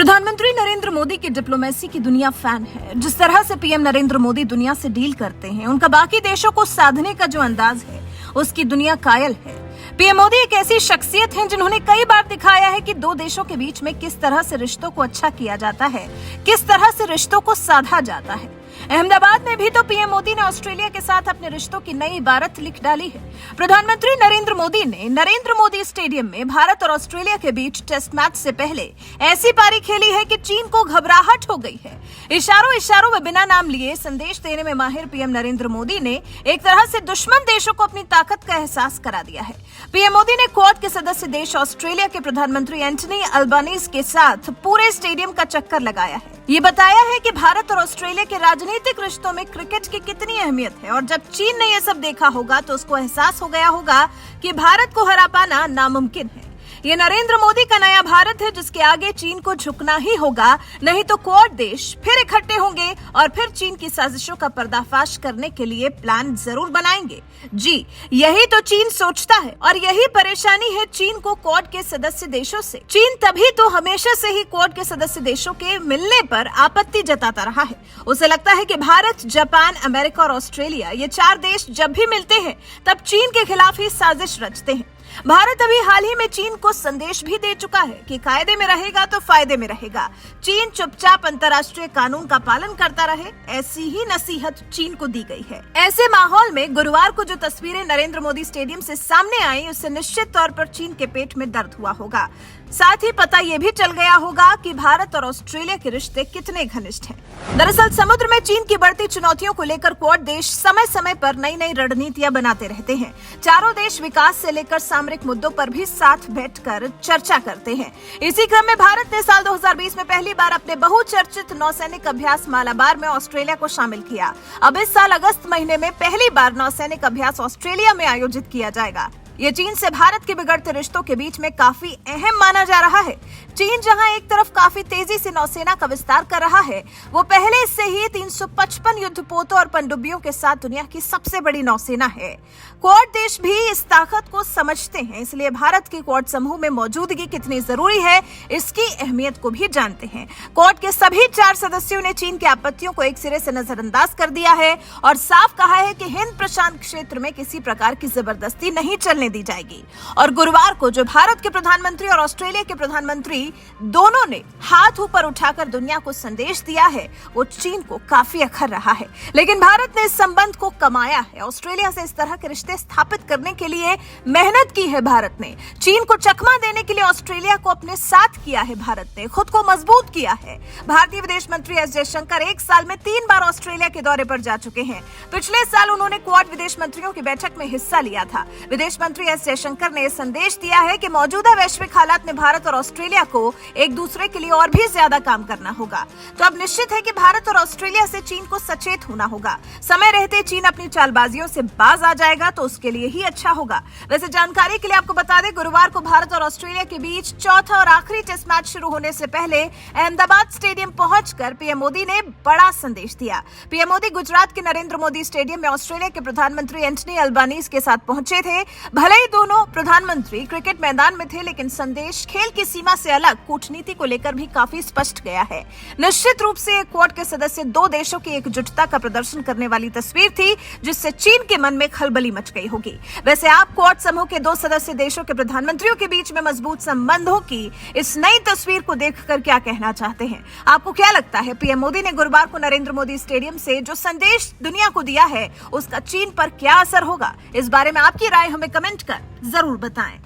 प्रधानमंत्री नरेंद्र मोदी की डिप्लोमेसी की दुनिया फैन है। जिस तरह से पीएम नरेंद्र मोदी दुनिया से डील करते हैं, उनका बाकी देशों को साधने का जो अंदाज है, उसकी दुनिया कायल है। पीएम मोदी एक ऐसी शख्सियत हैं जिन्होंने कई बार दिखाया है कि दो देशों के बीच में किस तरह से रिश्तों को अच्छा किया जाता है, किस तरह से रिश्तों को साधा जाता है। अहमदाबाद में भी तो पीएम मोदी ने ऑस्ट्रेलिया के साथ अपने रिश्तों की नई इबारत लिख डाली है। प्रधानमंत्री नरेंद्र मोदी ने नरेंद्र मोदी स्टेडियम में भारत और ऑस्ट्रेलिया के बीच टेस्ट मैच से पहले ऐसी पारी खेली है कि चीन को घबराहट हो गई है। इशारों में बिना नाम लिए संदेश देने में माहिर पीएम नरेंद्र मोदी ने एक तरह से दुश्मन देशों को अपनी ताकत का एहसास करा दिया है। पीएम मोदी ने क्वाड के सदस्य देश ऑस्ट्रेलिया के प्रधानमंत्री एंटनी अल्बानीज के साथ पूरे स्टेडियम का चक्कर लगाया है। ये बताया है कि भारत और ऑस्ट्रेलिया के राजनीतिक रिश्तों में क्रिकेट की कितनी अहमियत है, और जब चीन ने यह सब देखा होगा तो उसको एहसास हो गया होगा कि भारत को हरा पाना नामुमकिन है। ये नरेंद्र मोदी का नया भारत है जिसके आगे चीन को झुकना ही होगा, नहीं तो क्वाड देश फिर इकट्ठे होंगे और फिर चीन की साजिशों का पर्दाफाश करने के लिए प्लान जरूर बनाएंगे। जी, यही तो चीन सोचता है और यही परेशानी है चीन को क्वाड के सदस्य देशों से। चीन तभी तो हमेशा से ही क्वाड के सदस्य देशों के मिलने पर आपत्ति जताता रहा है। उसे लगता है कि भारत, जापान, अमेरिका और ऑस्ट्रेलिया, ये चार देश जब भी मिलते हैं तब चीन के खिलाफ ही साजिश रचते हैं। भारत अभी हाल ही में चीन को संदेश भी दे चुका है कि कायदे में रहेगा तो फायदे में रहेगा, चीन चुपचाप अंतर्राष्ट्रीय कानून का पालन करता रहे, ऐसी ही नसीहत चीन को दी गई है। ऐसे माहौल में गुरुवार को जो तस्वीरें नरेंद्र मोदी स्टेडियम से सामने आई, उससे निश्चित तौर पर चीन के पेट में दर्द हुआ होगा। साथ ही पता ये भी चल गया होगा कि भारत और ऑस्ट्रेलिया के रिश्ते कितने घनिष्ठ हैं। दरअसल समुद्र में चीन की बढ़ती चुनौतियों को लेकर क्वाड देश समय समय पर नई नई रणनीतियां बनाते रहते हैं। चारों देश विकास से लेकर सामरिक मुद्दों पर भी साथ बैठकर चर्चा करते हैं। इसी क्रम में भारत ने साल 2020 में पहली बार अपने बहुचर्चित नौसैनिक अभ्यास मालाबार में ऑस्ट्रेलिया को शामिल किया। अब इस साल अगस्त महीने में पहली बार नौसैनिक अभ्यास ऑस्ट्रेलिया में आयोजित किया जाएगा। ये चीन से भारत के बिगड़ते रिश्तों के बीच में काफी अहम माना जा रहा है। चीन जहां एक तरफ काफी तेजी से नौसेना का विस्तार कर रहा है, वो पहले से ही 355 युद्धपोतों और पनडुब्बियों के साथ दुनिया की सबसे बड़ी नौसेना है। क्वाड देश भी इस ताकत को समझते हैं, इसलिए भारत की क्वाड समूह में मौजूदगी कितनी जरूरी है, इसकी अहमियत को भी जानते हैं। क्वाड के सभी 4 सदस्यों ने चीन की आपत्तियों को एक सिरे से नजरअंदाज कर दिया है और साफ कहा है कि हिंद प्रशांत क्षेत्र में किसी प्रकार की जबरदस्ती नहीं चलने दी जाएगी। और गुरुवार को जो भारत के प्रधानमंत्री और ऑस्ट्रेलिया के प्रधानमंत्री दोनों ने हाथ ऊपर उठाकर दुनिया को संदेश दिया है, वो चीन को काफी अखर रहा है। लेकिन भारत ने इस संबंध को कमाया है। ऑस्ट्रेलिया से इस तरह के रिश्ते स्थापित करने के लिए मेहनत की है भारत ने। चीन को चकमा देने के लिए ऑस्ट्रेलिया को अपने साथ किया है भारत ने, खुद को मजबूत किया है। भारतीय विदेश मंत्री एस जयशंकर एक साल में 3 बार ऑस्ट्रेलिया के दौरे पर जा चुके हैं। पिछले साल उन्होंने क्वाड विदेश मंत्रियों की बैठक में हिस्सा लिया था। विदेश मंत्री एस जयशंकर ने संदेश दिया है कि मौजूदा वैश्विक हालात में भारत और ऑस्ट्रेलिया को एक दूसरे के लिए और भी ज्यादा काम करना होगा। तो अब निश्चित है कि भारत और ऑस्ट्रेलिया से चीन को सचेत होना होगा। समय रहते चीन अपनी चालबाजियों से बाज आ जाएगा तो उसके लिए ही अच्छा होगा। वैसे जानकारी के लिए आपको बता दें, गुरुवार को भारत और ऑस्ट्रेलिया के बीच चौथा और आखिरी टेस्ट मैच शुरू होने से पहले अहमदाबाद स्टेडियम पहुंचकर पीएम मोदी ने बड़ा संदेश दिया। पीएम मोदी गुजरात के नरेंद्र मोदी स्टेडियम में ऑस्ट्रेलिया के प्रधानमंत्री एंटनी अल्बानीज के साथ पहुंचे थे। भले ही दोनों प्रधानमंत्री क्रिकेट मैदान में थे, लेकिन संदेश खेल की सीमा से अलग कूटनीति को लेकर भी काफी स्पष्ट गया है। निश्चित रूप से क्वाड के सदस्य दो देशों की एकजुटता का प्रदर्शन करने वाली तस्वीर थी, जिससे चीन के मन में खलबली मच गई होगी। वैसे आप क्वाड समूह के 2 सदस्य देशों के प्रधानमंत्रियों के बीच में मजबूत संबंधों की इस नई तस्वीर को देखकर क्या कहना चाहते हैं? आपको क्या लगता है, पीएम मोदी ने गुरुवार को नरेंद्र मोदी स्टेडियम से जो संदेश दुनिया को दिया है, उसका चीन पर क्या असर होगा? इस बारे में आपकी राय हमें कमेंट कर जरूर बताएं।